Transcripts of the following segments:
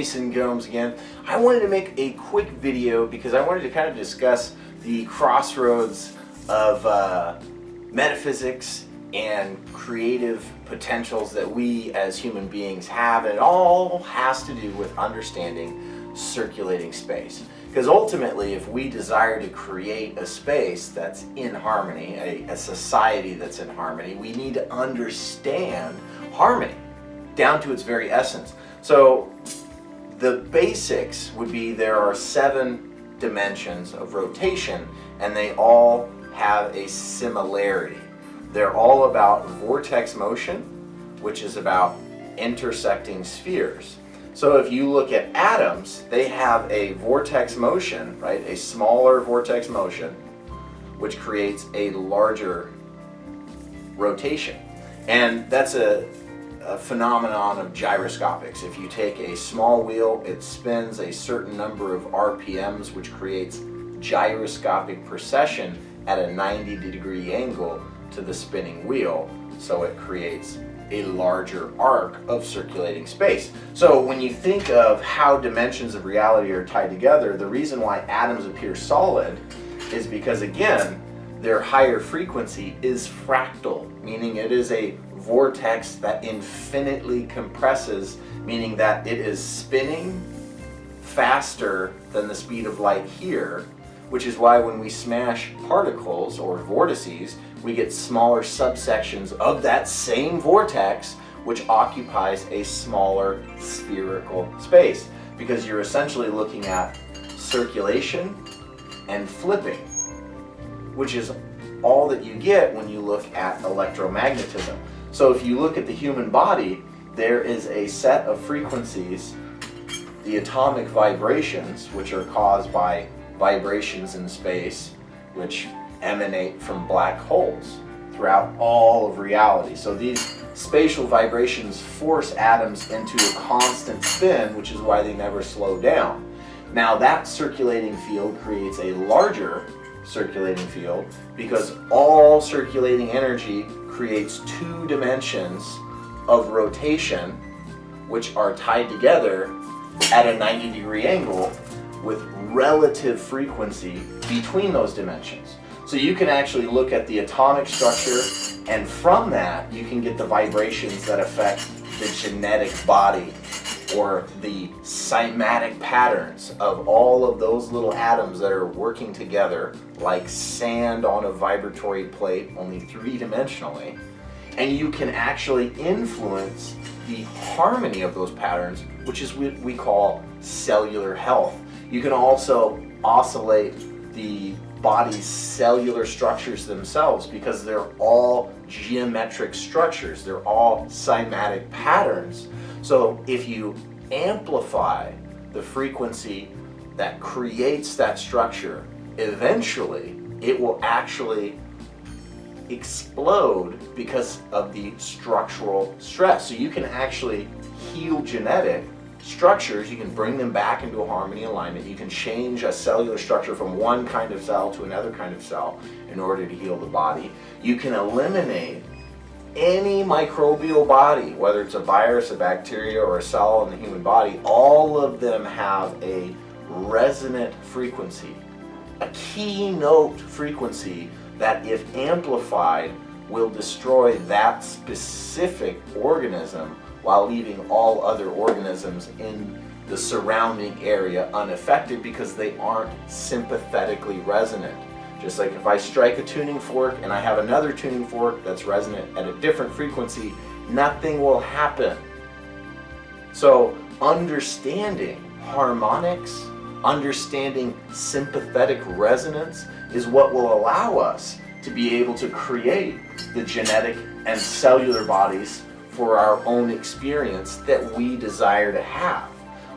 Jason Gomes again. I wanted to make a quick video because I wanted to kind of discuss the crossroads of metaphysics and creative potentials that we as human beings have, and it all has to do with understanding circulating space. Because ultimately, if we desire to create a space that's in harmony, a society that's in harmony, we need to understand harmony down to its very essence. So the basics would be there are 7 dimensions of rotation, and they all have a similarity. They're all about vortex motion, which is about intersecting spheres. So if you look at atoms, they have a vortex motion, right? A smaller vortex motion, which creates a larger rotation. And that's a phenomenon of gyroscopics. If you take a small wheel, it spins a certain number of RPMs, which creates gyroscopic precession at a 90-degree angle to the spinning wheel, so it creates a larger arc of circulating space. So when you think of how dimensions of reality are tied together, the reason why atoms appear solid is because, again, their higher frequency is fractal, meaning it is a vortex that infinitely compresses, meaning that it is spinning faster than the speed of light here, which is why when we smash particles or vortices, we get smaller subsections of that same vortex, which occupies a smaller spherical space, because you're essentially looking at circulation and flipping, which is all that you get when you look at electromagnetism. So if you look at the human body, there is a set of frequencies, the atomic vibrations, which are caused by vibrations in space, which emanate from black holes throughout all of reality. So these spatial vibrations force atoms into a constant spin, which is why they never slow down. Now that circulating field creates a larger circulating field because all circulating energy creates 2 dimensions of rotation, which are tied together at a 90-degree angle with relative frequency between those dimensions. So you can actually look at the atomic structure, and from that you can get the vibrations that affect the genetic body or the sympathetic patterns of all of those little atoms that are working together like sand on a vibratory plate, only 3-dimensionally. And you can actually influence the harmony of those patterns, which is what we call cellular health. You can also oscillate the body's cellular structures themselves because they're all geometric structures. They're all cymatic patterns. So if you amplify the frequency that creates that structure, eventually it will actually explode because of the structural stress. So you can actually heal genetic structures, you can bring them back into a harmony alignment. You can change a cellular structure from one kind of cell to another kind of cell in order to heal the body. You can eliminate any microbial body, whether it's a virus, a bacteria, or a cell in the human body. All of them have a resonant frequency, a keynote frequency that, if amplified, will destroy that specific organism while leaving all other organisms in the surrounding area unaffected because they aren't sympathetically resonant. Just like if I strike a tuning fork and I have another tuning fork that's resonant at a different frequency, nothing will happen. So understanding harmonics, understanding sympathetic resonance is what will allow us to be able to create the genetic and cellular bodies for our own experience that we desire to have.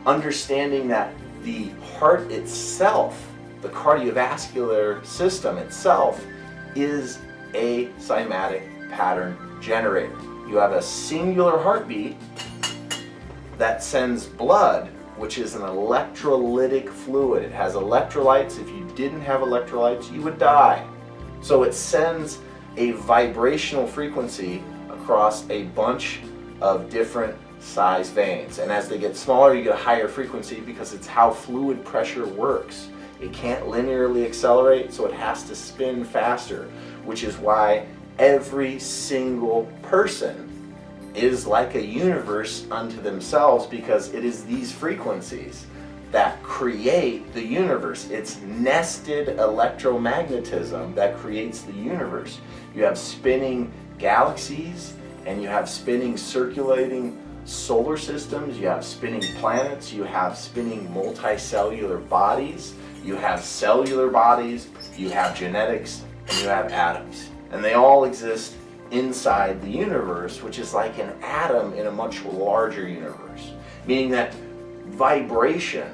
Understanding that the heart itself, the cardiovascular system itself, is a cymatic pattern generator. You have a singular heartbeat that sends blood, which is an electrolytic fluid. It has electrolytes. If you didn't have electrolytes, you would die. So it sends a vibrational frequency across a bunch of different size veins. And as they get smaller, you get a higher frequency because it's how fluid pressure works. It can't linearly accelerate, so it has to spin faster, which is why every single person is like a universe unto themselves, because it is these frequencies that create the universe. It's nested electromagnetism that creates the universe. You have spinning galaxies, and you have spinning circulating solar systems, you have spinning planets, you have spinning multicellular bodies, you have cellular bodies, you have genetics, and you have atoms. And they all exist inside the universe, which is like an atom in a much larger universe. Meaning that vibration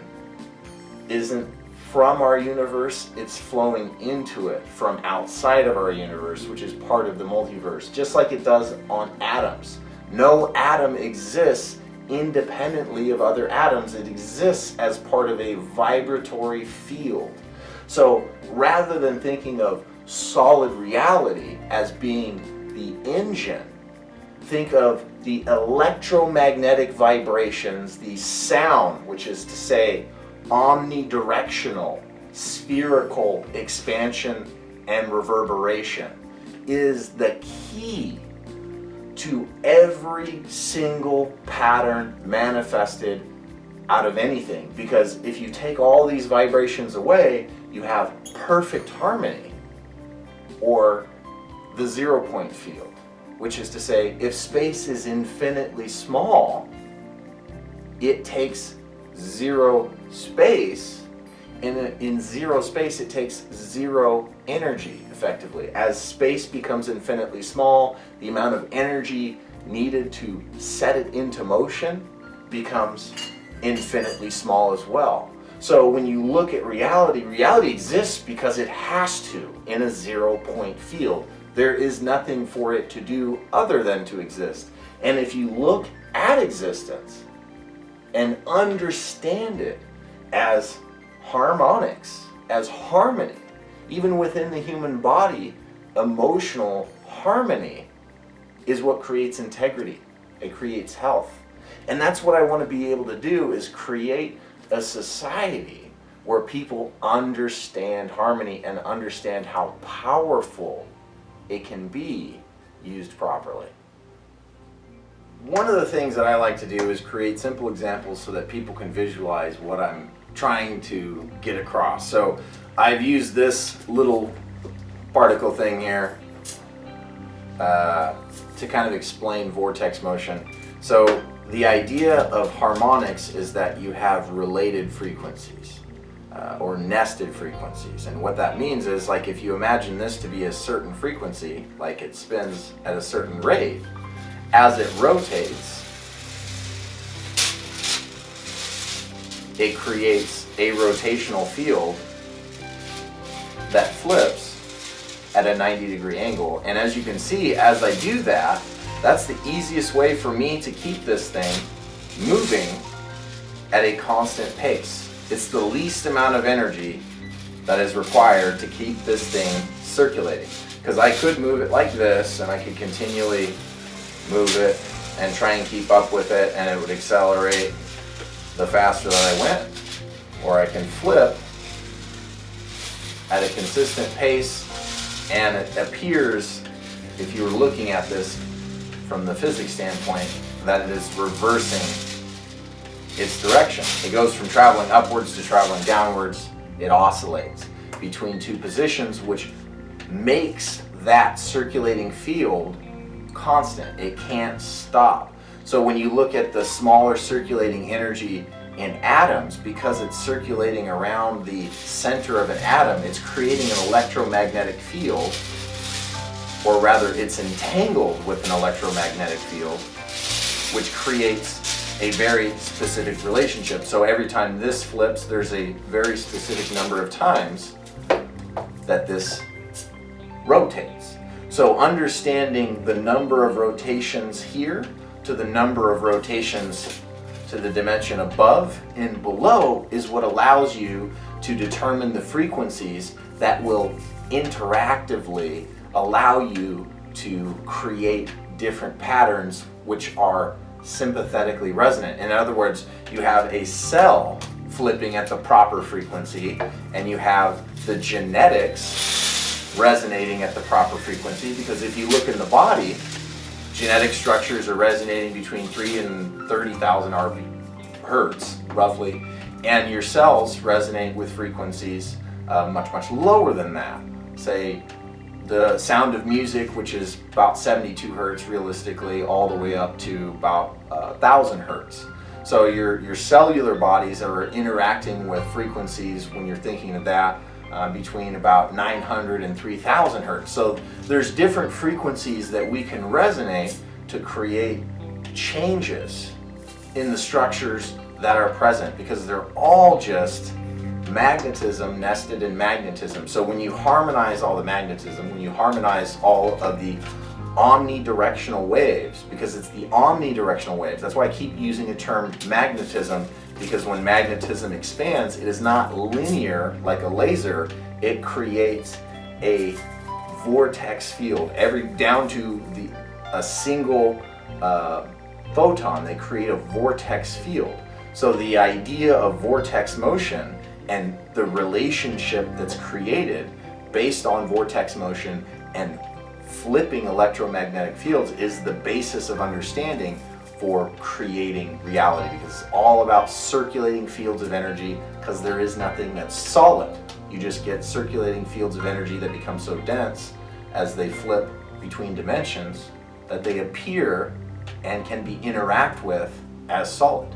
isn't from our universe, it's flowing into it from outside of our universe, which is part of the multiverse, just like it does on atoms. No atom exists independently of other atoms. It exists as part of a vibratory field. So rather than thinking of solid reality as being the engine, think of the electromagnetic vibrations, the sound, which is to say omnidirectional, spherical expansion and reverberation, is the key to every single pattern manifested out of anything. Because if you take all these vibrations away, you have perfect harmony, or the 0-point field, which is to say, if space is infinitely small, it takes zero space. In zero space, it takes zero energy, effectively. As space becomes infinitely small, the amount of energy needed to set it into motion becomes infinitely small as well. So when you look at reality, reality exists because it has to in a 0-point field. There is nothing for it to do other than to exist. And if you look at existence and understand it as harmonics, as harmony, even within the human body, emotional harmony is what creates integrity. It creates health. And that's what I want to be able to do, is create a society where people understand harmony and understand how powerful it can be used properly. One of the things that I like to do is create simple examples so that people can visualize what I'm trying to get across. So I've used this little particle thing here to kind of explain vortex motion. So the idea of harmonics is that you have related frequencies or nested frequencies. And what that means is, like, if you imagine this to be a certain frequency, like it spins at a certain rate, as it rotates, it creates a rotational field that flips at a 90-degree angle. And as you can see, as I do that, that's the easiest way for me to keep this thing moving at a constant pace. It's the least amount of energy that is required to keep this thing circulating. Because I could move it like this, and I could continually move it and try and keep up with it, and it would accelerate the faster that I went. Or I can flip at a consistent pace, and it appears, if you were looking at this from the physics standpoint, that it is reversing its direction. It goes from traveling upwards to traveling downwards. It oscillates between two positions, which makes that circulating field constant. It can't stop. So when you look at the smaller circulating energy in atoms, because it's circulating around the center of an atom, it's creating an electromagnetic field, or rather it's entangled with an electromagnetic field, which creates a very specific relationship. So every time this flips, there's a very specific number of times that this rotates. So understanding the number of rotations here to the number of rotations to the dimension above and below is what allows you to determine the frequencies that will interactively allow you to create different patterns which are sympathetically resonant. In other words, you have a cell flipping at the proper frequency, and you have the genetics resonating at the proper frequency, because if you look in the body, genetic structures are resonating between 3 and 30,000 hertz, roughly, and your cells resonate with frequencies much lower than that. Say the sound of music, which is about 72 hertz realistically, all the way up to about 1,000 hertz. So your cellular bodies are interacting with frequencies, when you're thinking of that, between about 900 and 3,000 hertz. So there's different frequencies that we can resonate to create changes in the structures that are present, because they're all just magnetism nested in magnetism. So when you harmonize all the magnetism, when you harmonize all of the omnidirectional waves, because it's the omnidirectional waves, that's why I keep using the term magnetism, because when magnetism expands, it is not linear like a laser. It creates a vortex field, down to a single photon. They create a vortex field. So the idea of vortex motion and the relationship that's created based on vortex motion and flipping electromagnetic fields is the basis of understanding for creating reality, because it's all about circulating fields of energy, because there is nothing that's solid. You just get circulating fields of energy that become so dense as they flip between dimensions that they appear and can be interacted with as solid.